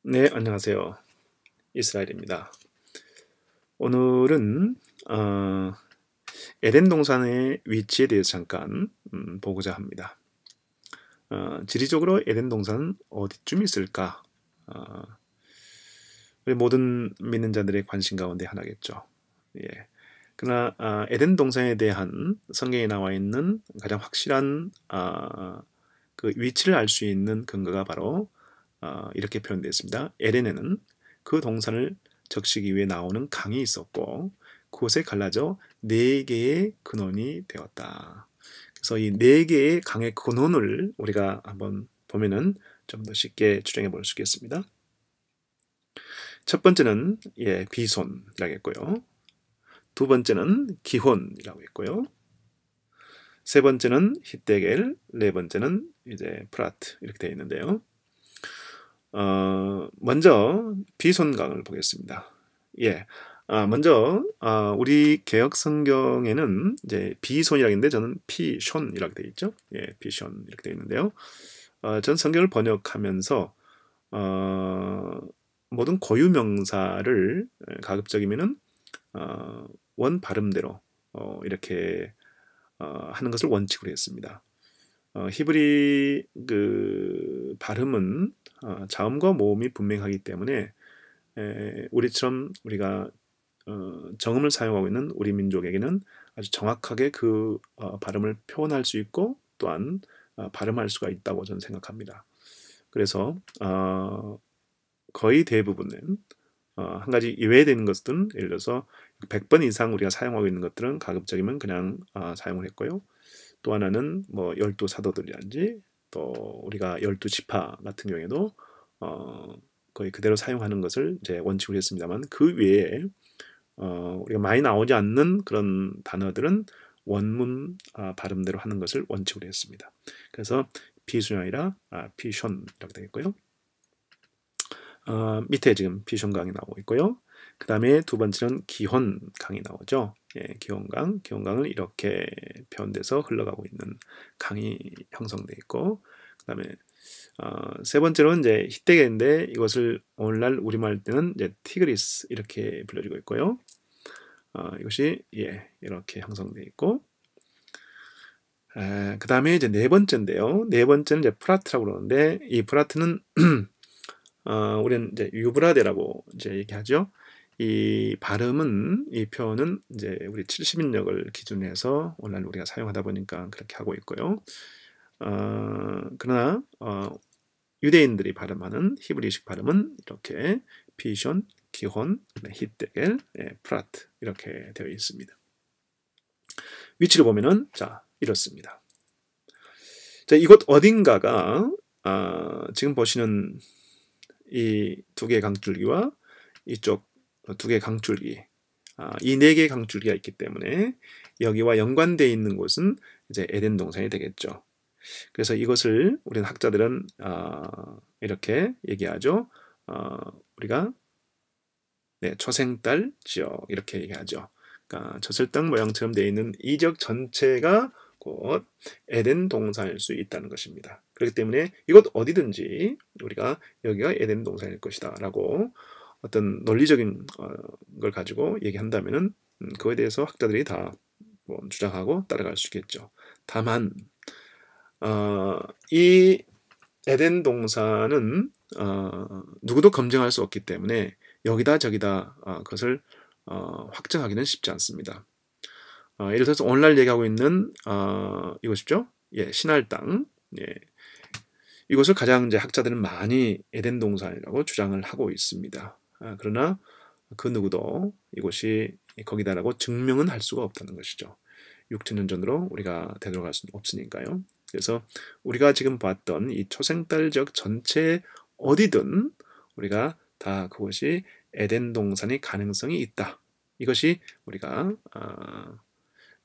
네, 안녕하세요. 이스라엘입니다. 오늘은 에덴 동산의 위치에 대해서 잠깐 보고자 합니다. 지리적으로 에덴 동산은 어디쯤 있을까? 어, 우리 모든 믿는 자들의 관심 가운데 하나겠죠. 예. 그러나 에덴 동산에 대한 성경에 나와 있는 가장 확실한 그 위치를 알 수 있는 근거가 바로 이렇게 표현되어 있습니다. 에덴에는 그 동산을 적시기 위해 나오는 강이 있었고 그곳에 갈라져 네 개의 근원이 되었다. 그래서 이 네 개의 강의 근원을 우리가 한번 보면은 좀 더 쉽게 추정해 볼 수 있겠습니다. 첫 번째는 비손이라고 했고요. 두 번째는 기혼이라고 했고요. 세 번째는 히데겔, 네 번째는 이제 프라트 이렇게 되어 있는데요. 먼저 비손강을 보겠습니다. 먼저 우리 개역 성경에는 이제 비손이라고 있는데 저는 피숀이라고 되어 있죠. 피숀 이렇게 되어 있는데요. 전 성경을 번역하면서 모든 고유 명사를 가급적이면은 원 발음대로 이렇게 하는 것을 원칙으로 했습니다. 히브리 그 발음은 자음과 모음이 분명하기 때문에 우리처럼 우리가 정음을 사용하고 있는 우리 민족에게는 아주 정확하게 그 발음을 표현할 수 있고 또한 발음할 수가 있다고 저는 생각합니다. 그래서 거의 대부분은 한 가지 예외되는 것들은 예를 들어서 100번 이상 우리가 사용하고 있는 것들은 가급적이면 그냥 사용을 했고요. 또 하나는 뭐 열두 사도들이라든지 또 우리가 열두 지파 같은 경우에도 거의 그대로 사용하는 것을 이제 원칙으로 했습니다만 그 외에 우리가 많이 나오지 않는 그런 단어들은 원문 발음대로 하는 것을 원칙으로 했습니다. 그래서 비순이 아니라 피션이라고 되겠고요. 밑에 지금 피션강이 나오고 있고요. 그 다음에 두 번째는 기혼강이 나오죠. 기혼강을 이렇게 표현돼서 흘러가고 있는 강이 형성돼 있고, 그 다음에 세 번째로는 이제 히데겔인데 이것을 오늘날 우리말 때는 이제 티그리스 이렇게 불려지고 있고요. 이것이 이렇게 형성돼 있고, 그 다음에 이제 네 번째인데요. 네 번째는 이제 프라트라고 그러는데 이 프라트는 우리는 이제 유브라데라고 이제 얘기하죠. 이 발음은 이 표현은 이제 우리 70인역을 기준으로 해서 오늘날 우리가 사용하다 보니까 그렇게 하고 있고요. 그러나 유대인들이 발음하는 히브리식 발음은 이렇게 피션, 기혼, 히데겔, 프라트 이렇게 되어 있습니다. 위치를 보면은 자 이렇습니다. 자, 이곳 어딘가가 지금 보시는 이 두 개의 강줄기와 이쪽 두 개의 강줄기, 이 네 개의 강줄기가 있기 때문에 여기와 연관되어 있는 곳은 이제 에덴 동산이 되겠죠. 그래서 이것을 우리는 학자들은 이렇게 얘기하죠. 우리가 초생달 지역 이렇게 얘기하죠. 그러니까 젖을떡 모양처럼 되어 있는 이 지역 전체가 곧 에덴 동산일 수 있다는 것입니다. 그렇기 때문에 이곳 어디든지 우리가 여기가 에덴 동산일 것이다 라고 어떤 논리적인 걸 가지고 얘기한다면은 그거에 대해서 학자들이 다 주장하고 따라갈 수 있겠죠. 다만 이 에덴 동산은 누구도 검증할 수 없기 때문에 여기다 저기다 그것을 확정하기는 쉽지 않습니다. 예를 들어서 오늘날 얘기하고 있는 이것이죠. 신할 땅. 이것을 가장 이제 학자들은 많이 에덴 동산이라고 주장을 하고 있습니다. 그러나 그 누구도 이곳이 거기다라고 증명은 할 수가 없다는 것이죠. 6천년 전으로 우리가 되돌아갈 수는 없으니까요. 그래서 우리가 지금 봤던 이 초생달 지역 전체 어디든 우리가 다 그것이 에덴 동산의 가능성이 있다. 이것이 우리가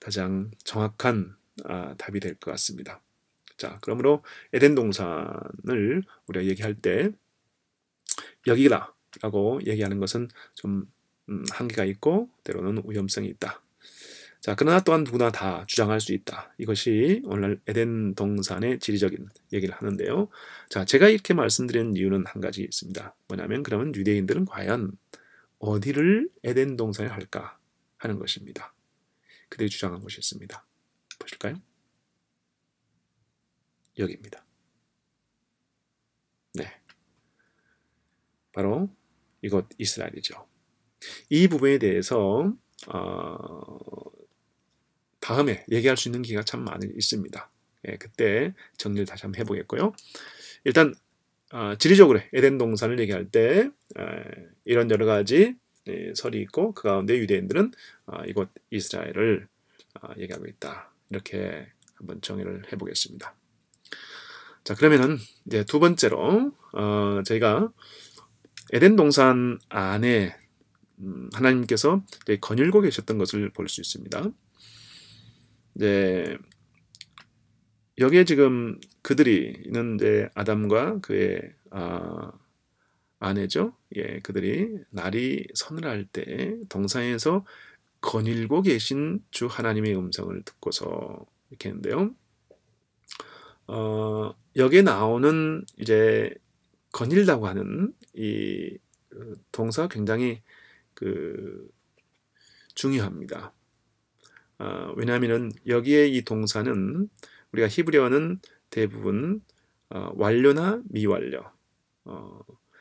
가장 정확한 답이 될 것 같습니다. 자, 그러므로 에덴 동산을 우리가 얘기할 때 여기라라고 얘기하는 것은 좀 한계가 있고 때로는 위험성이 있다. 자, 그러나 또한 누구나 다 주장할 수 있다. 이것이 오늘 에덴 동산의 지리적인 얘기를 하는데요. 자, 제가 이렇게 말씀드리는 이유는 한 가지 있습니다. 뭐냐면 그러면 유대인들은 과연 어디를 에덴 동산에 할까 하는 것입니다. 그들이 주장한 것이 있습니다. 보실까요? 여기입니다. 네, 바로 이곳 이스라엘이죠. 이 부분에 대해서 다음에 얘기할 수 있는 기회가 참 많이 있습니다. 예, 그때 정리를 다시 한번 해보겠고요. 일단 지리적으로 에덴 동산을 얘기할 때 이런 여러 가지 설이 있고 그 가운데 유대인들은 이곳 이스라엘을 얘기하고 있다. 이렇게 한번 정의를 해보겠습니다. 자, 그러면은 이제 두 번째로 저희가 에덴 동산 안에 하나님께서 거닐고 계셨던 것을 볼 수 있습니다. 이제 여기에 지금 그들이는 이제 아담과 그의 아내죠. 예, 그들이 날이 서늘할 때 동산에서 거닐고 계신 주 하나님의 음성을 듣고서 이렇게 했는데요. 여기에 나오는 이제 거닐다고 하는 이 동사가 굉장히 중요합니다. 왜냐하면은 여기에 이 동사는 우리가 히브리어는 대부분 완료나 미완료,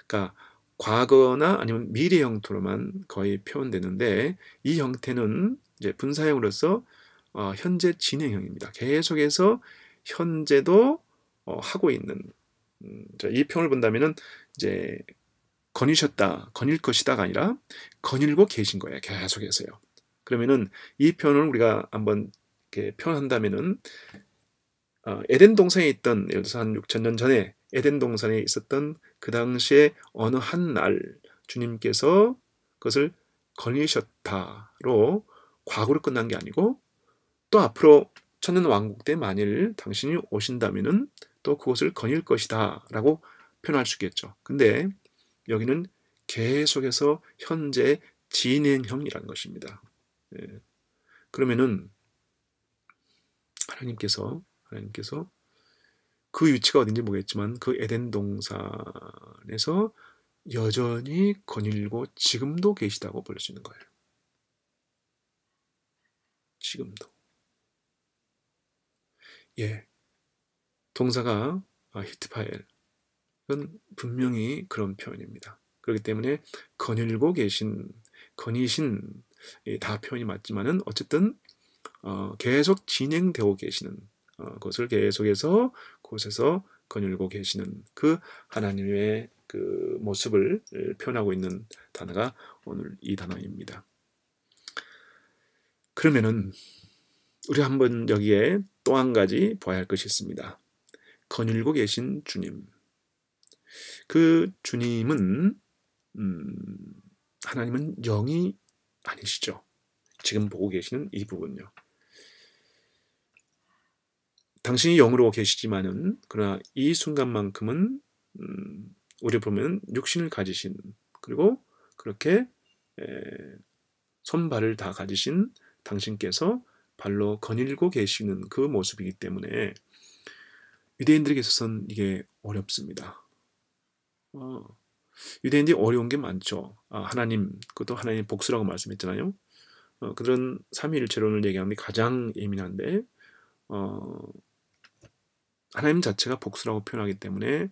그러니까 과거나 아니면 미래 형태로만 거의 표현되는데 이 형태는 이제 분사형으로서 현재 진행형입니다. 계속해서 현재도 하고 있는 이 표현을 본다면은 이제 거니셨다, 거닐 것이다가 아니라 거닐고 계신 거예요. 계속해서요. 그러면은 이 표현을 우리가 한번 이렇게 표현한다면은 에덴 동산에 있던 예를 들어서 한 6,000년 전에 에덴 동산에 있었던 그 당시에 어느 한 날 주님께서 그것을 거니셨다로 과거로 끝난 게 아니고 또 앞으로 천년 왕국 때 만일 당신이 오신다면은 또 그것을 거닐 것이다라고 표현할 수 있겠죠. 근데 여기는 계속해서 현재 진행형이라는 것입니다. 예. 그러면은 하나님께서 그 위치가 어딘지 모르겠지만 그 에덴 동산에서 여전히 거닐고 지금도 계시다고 볼 수 있는 거예요. 지금도. 예. 동사가 히트파엘은 분명히 그런 표현입니다. 그렇기 때문에 거닐고 계신, 거니신 다 표현이 맞지만은 어쨌든 계속 진행되고 계시는 것을 계속해서 곳에서 거닐고 계시는 그 하나님의 그 모습을 표현하고 있는 단어가 오늘 이 단어입니다. 그러면은 우리 한번 여기에 또 한 가지 봐야 할 것이 있습니다. 거닐고 계신 주님. 그 주님은 하나님은 영이 아니시죠. 지금 보고 계시는 이 부분요. 당신이 영으로 계시지만은 그러나 이 순간만큼은 우리 보면 육신을 가지신 그리고 그렇게 손발을 다 가지신 당신께서 발로 거닐고 계시는 그 모습이기 때문에 유대인들에게 있어서는 이게 어렵습니다. 유대인들이 어려운 게 많죠. 하나님, 그것도 하나님의 복수라고 말씀했잖아요. 그런 삼위일체론을 얘기하는 게 가장 예민한데 하나님 자체가 복수라고 표현하기 때문에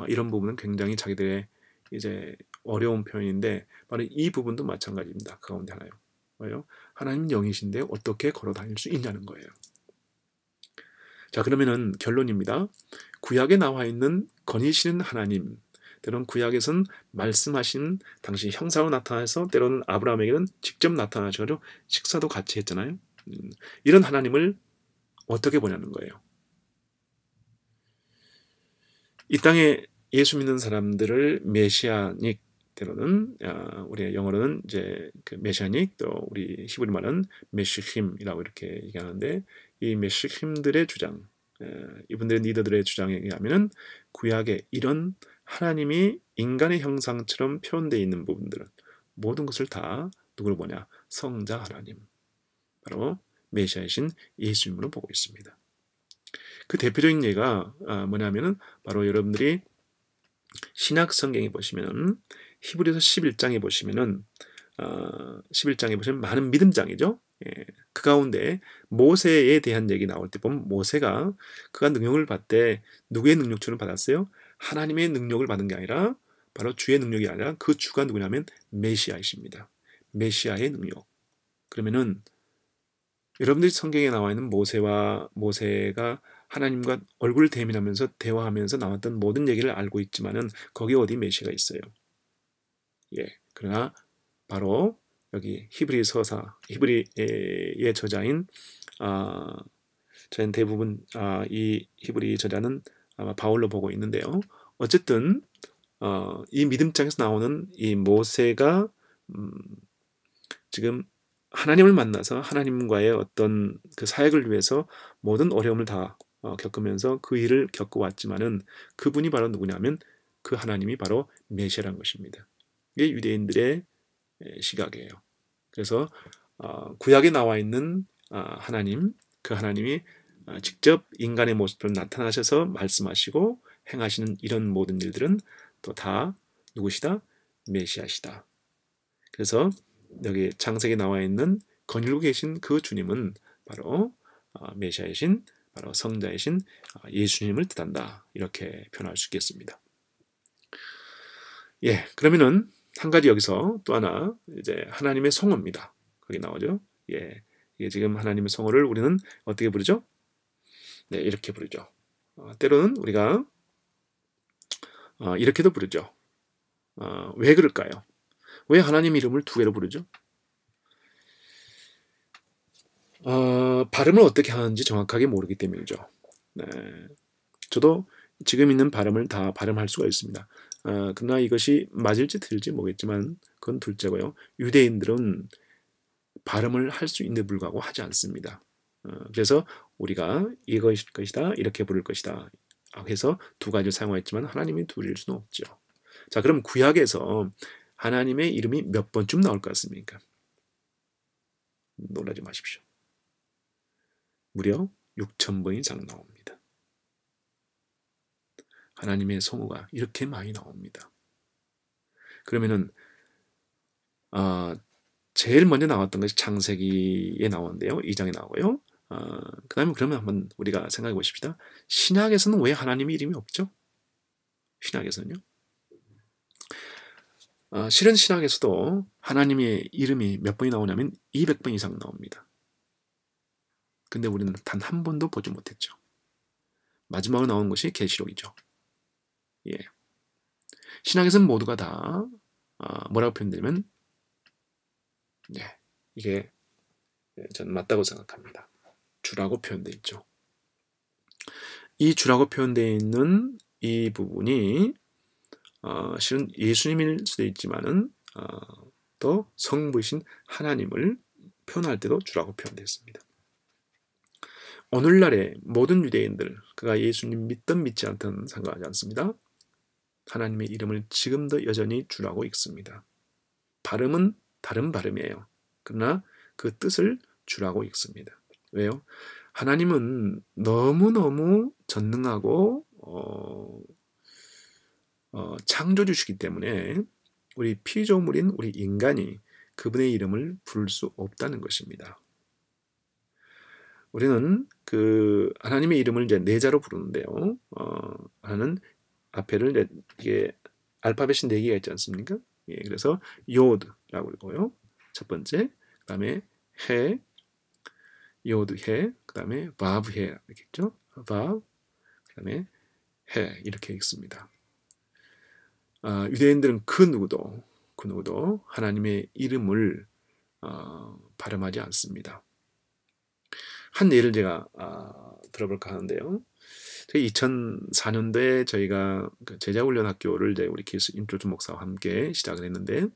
이런 부분은 굉장히 자기들의 이제 어려운 표현인데 바로 이 부분도 마찬가지입니다. 그 가운데 하나요. 뭐예요? 하나님 영이신데 어떻게 걸어 다닐 수 있냐는 거예요. 자, 그러면은 결론입니다. 구약에 나와 있는 거니시는 하나님, 때로는 구약에서는 말씀하신 당시 형사로 나타나서 때로는 아브라함에게는 직접 나타나셔서 식사도 같이 했잖아요. 이런 하나님을 어떻게 보냐는 거예요. 이 땅에 예수 믿는 사람들을 메시아닉, 때로는 우리 영어로는 이제 그 메시아닉, 또 우리 히브리 말은 메시힘이라고 이렇게 얘기하는데 이 메시힘들의 주장, 이분들의 리더들의 주장에 의하면은 구약에 이런 하나님이 인간의 형상처럼 표현되어 있는 부분들은 모든 것을 다 누구를 보냐? 성자 하나님, 바로 메시아이신 예수님으로 보고 있습니다. 그 대표적인 예가 뭐냐면은 바로 여러분들이 신약 성경에 보시면은 히브리서 11장에 보시면은 11장에 보시면 많은 믿음장이죠. 예, 그 가운데 모세에 대한 얘기 나올 때 보면 모세가 그가 능력을 받을 때 누구의 능력처럼 받았어요? 하나님의 능력을 받은 게 아니라 바로 주의 능력이 아니라 그 주가 누구냐면 메시아이십니다. 메시아의 능력. 그러면은 여러분들이 성경에 나와 있는 모세가 하나님과 얼굴 대면하면서 대화하면서 나왔던 모든 얘기를 알고 있지만은 거기 어디 메시아가 있어요. 예. 그러나 바로 여기 히브리의 저자인 저는 대부분 이 히브리 저자는 아마 바울로 보고 있는데요. 어쨌든 이 믿음장에서 나오는 이 모세가 지금 하나님을 만나서 하나님과의 어떤 그 사역을 위해서 모든 어려움을 다 겪으면서 그 일을 겪어왔지만은 그분이 바로 누구냐면 그 하나님이 바로 메시아라는 것입니다. 이게 유대인들의 시각이에요. 그래서 구약에 나와 있는 하나님, 그 하나님이 직접 인간의 모습으로 나타나셔서 말씀하시고 행하시는 이런 모든 일들은 또 다 누구시다? 메시아시다. 그래서 여기 창세기에 나와 있는 거닐고 계신 그 주님은 바로 메시아이신 바로 성자이신 예수님을 뜻한다. 이렇게 표현할 수 있겠습니다. 예, 그러면은 한 가지 여기서 또 하나 이제 하나님의 성호입니다. 거기 나오죠. 예, 이게 지금 하나님의 성호를 우리는 어떻게 부르죠? 네, 이렇게 부르죠. 때로는 우리가 이렇게도 부르죠. 왜 그럴까요? 왜 하나님 이름을 두 개로 부르죠? 발음을 어떻게 하는지 정확하게 모르기 때문이죠. 네, 저도 지금 있는 발음을 다 발음할 수가 있습니다. 그러나 이것이 맞을지 틀릴지 모르겠지만 그건 둘째고요. 유대인들은 발음을 할 수 있는데 불구하고 하지 않습니다. 그래서 우리가 이것일 것이다, 이렇게 부를 것이다 해서 두 가지를 사용했지만 하나님이 둘일 수는 없죠. 자, 그럼 구약에서 하나님의 이름이 몇 번쯤 나올 것 같습니까? 놀라지 마십시오. 무려 6,000번 이상 나옵니다. 하나님의 성호가 이렇게 많이 나옵니다. 그러면은 제일 먼저 나왔던 것이 창세기에 나오는데요. 2장에 나오고요. 그 다음에 그러면 한번 우리가 생각해 보십시다. 신약에서는 왜 하나님의 이름이 없죠? 신약에서는요. 실은 신약에서도 하나님의 이름이 몇 번이 나오냐면 200번 이상 나옵니다. 근데 우리는 단 한 번도 보지 못했죠. 마지막으로 나온 것이 계시록이죠. 예. 신약에서는 모두가 다 뭐라고 표현되면 네, 이게 저는 맞다고 생각합니다. 주라고 표현되어 있죠. 이 주라고 표현되어 있는 이 부분이 실은 예수님일 수도 있지만은 또 성부이신 하나님을 표현할 때도 주라고 표현되어 있습니다. 오늘날의 모든 유대인들, 그가 예수님 믿든 믿지 않든 상관하지 않습니다. 하나님의 이름을 지금도 여전히 주라고 읽습니다. 발음은 다른 발음이에요. 그러나 그 뜻을 주라고 읽습니다. 왜요? 하나님은 너무너무 전능하고 창조주시기 때문에 우리 피조물인 우리 인간이 그분의 이름을 부를 수 없다는 것입니다. 우리는 그 하나님의 이름을 이제 네 자로 부르는데요. 하나는 앞에를 이게 알파벳이 4개가 있지 않습니까? 예, 그래서 요드라고 읽고요. 첫 번째, 그 다음에 해, 요드 해, 그 다음에 바브 해 이렇게 있죠. 바브, 그 다음에 해 이렇게 읽습니다. 유대인들은 그 누구도 하나님의 이름을 발음하지 않습니다. 한 예를 제가 들어볼까 하는데요. 2004년도에 저희가 제자훈련학교를 이제 우리 기수 임조준 목사와 함께 시작을 했는데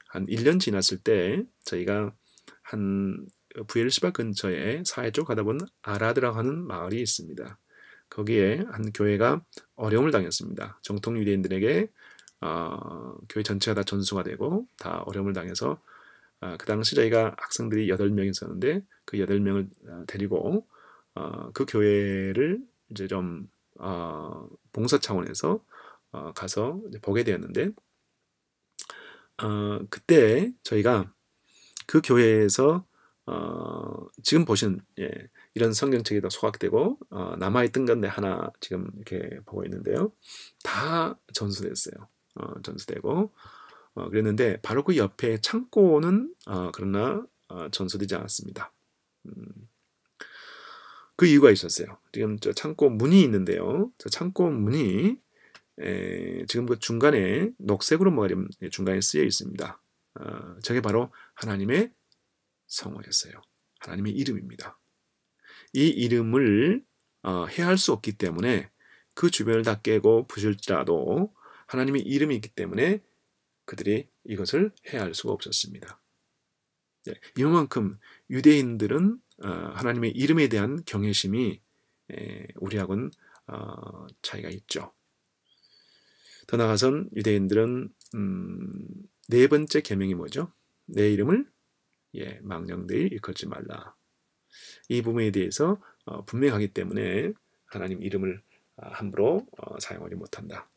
한 1년 지났을 때 저희가 한 부엘시바 근처에 사해 쪽 가다 보면 아라드라고 하는 마을이 있습니다. 거기에 한 교회가 어려움을 당했습니다. 정통 유대인들에게 교회 전체가 다 전수가 되고 다 어려움을 당해서 그 당시 저희가 학생들이 8명이 있었는데 그 8명을 데리고 그 교회를 이제 좀 봉사 차원에서 가서 이제 보게 되었는데 그때 저희가 그 교회에서 지금 보신 이런 성경책에도 소각되고 남아있던 건데 하나 지금 이렇게 보고 있는데요. 다 전수됐어요. 전수되고 그랬는데 바로 그 옆에 창고는 그러나 전수되지 않았습니다. 그 이유가 있었어요. 지금 저 창고 문이 있는데요. 저 창고 문이 지금 그 중간에 녹색으로 뭐가 중간에 쓰여 있습니다. 저게 바로 하나님의 성호였어요. 하나님의 이름입니다. 이 이름을 해할 수 없기 때문에 그 주변을 다 깨고 부술지라도 하나님의 이름이 있기 때문에 그들이 이것을 해할 수가 없었습니다. 이만큼 유대인들은 하나님의 이름에 대한 경외심이 우리하고는 차이가 있죠. 더 나아가선 유대인들은 네 번째 계명이 뭐죠? 내 이름을 망령되이 일컬지 말라. 이 부분에 대해서 분명하기 때문에 하나님 이름을 함부로 사용하지 못한다.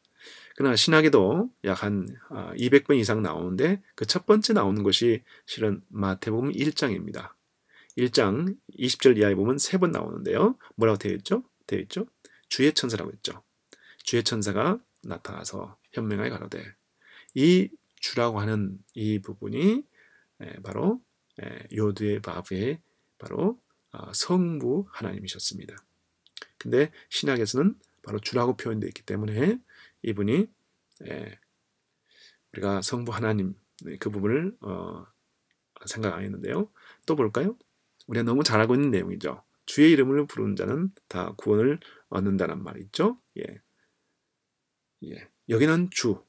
그러나 신학에도 약 한 200번 이상 나오는데 그 첫 번째 나오는 것이 실은 마태복음 1장입니다. 1장 20절 이하에 보면 3번 나오는데요. 뭐라고 되어 있죠? 주의 천사라고 했죠. 주의 천사가 나타나서 현명하게 가로되 이 주라고 하는 이 부분이 바로 요드의 바브의 바로 성부 하나님이셨습니다. 근데 신약에서는 바로 주라고 표현되어 있기 때문에 이분이 우리가 성부 하나님 그 부분을 생각 안 했는데요. 또 볼까요? 우리가 너무 잘 알고 있는 내용이죠. 주의 이름을 부르는 자는 다 구원을 얻는다는 말이 있죠. 여기는 주,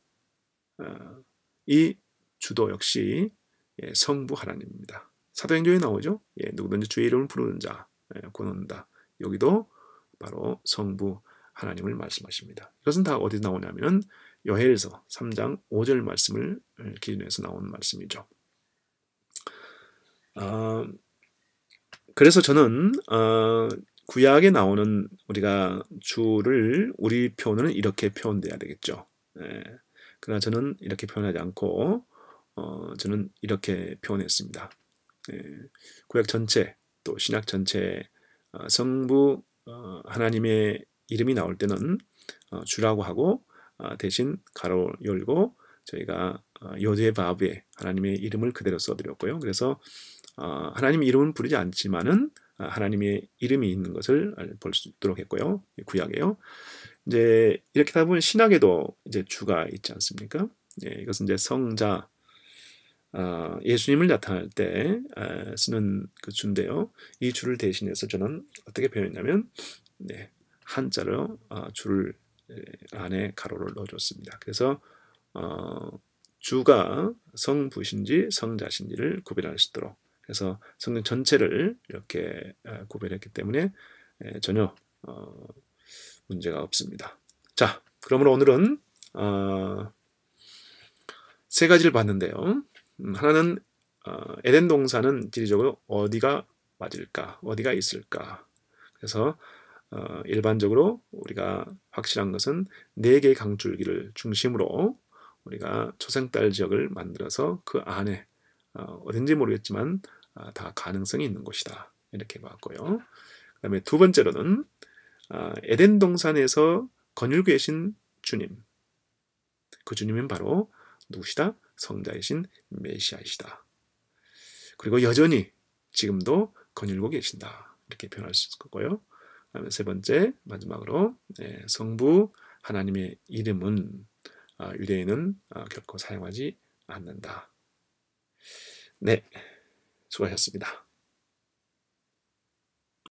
이 주도 역시 성부 하나님입니다. 사도행전에 나오죠. 누구든지 주의 이름을 부르는 자 구원 얻는다. 여기도 바로 성부 하나님을 말씀하십니다. 이것은 다 어디서 나오냐면 요엘서 3장 5절 말씀을 기준해서 나온 말씀이죠. 그래서 저는 구약에 나오는 우리가 주를 우리 표현은 이렇게 표현돼야 되겠죠. 그러나 저는 이렇게 표현하지 않고 저는 이렇게 표현했습니다. 구약 전체 또 신약 전체 성부 하나님의 이름이 나올 때는 주라고 하고 대신 가로 열고 저희가 요드의 바브에 하나님의 이름을 그대로 써드렸고요. 그래서 하나님의 이름은 부르지 않지만은 하나님의 이름이 있는 것을 볼 수 있도록 했고요. 구약에요. 이제 이렇게 다 보면 신약에도 이제 주가 있지 않습니까? 이것은 이제 성자 예수님을 나타날 때 쓰는 그 주인데요. 이 주를 대신해서 저는 어떻게 표현했냐면 한자로 주를 안에 가로를 넣어줬습니다. 그래서 주가 성부신지 성자신지를 구별할 수 있도록 그래서 성경 전체를 이렇게 구별했기 때문에 전혀 문제가 없습니다. 자, 그러므로 오늘은 세 가지를 봤는데요. 하나는 에덴 동산은 지리적으로 어디가 맞을까, 어디가 있을까. 그래서 일반적으로 우리가 확실한 것은 4개의 강줄기를 중심으로 우리가 초생딸 지역을 만들어서 그 안에 어딘지 모르겠지만 다 가능성이 있는 곳이다. 이렇게 봤고요. 그 다음에 두 번째로는 에덴 동산에서 거닐고 계신 주님. 그 주님은 바로 누구시다? 성자이신 메시아이시다. 그리고 여전히 지금도 거닐고 계신다. 이렇게 표현할 수 있을 거고요. 그다음에 세 번째 마지막으로 성부 하나님의 이름은 유대인은 결코 사용하지 않는다. 네, 수고하셨습니다.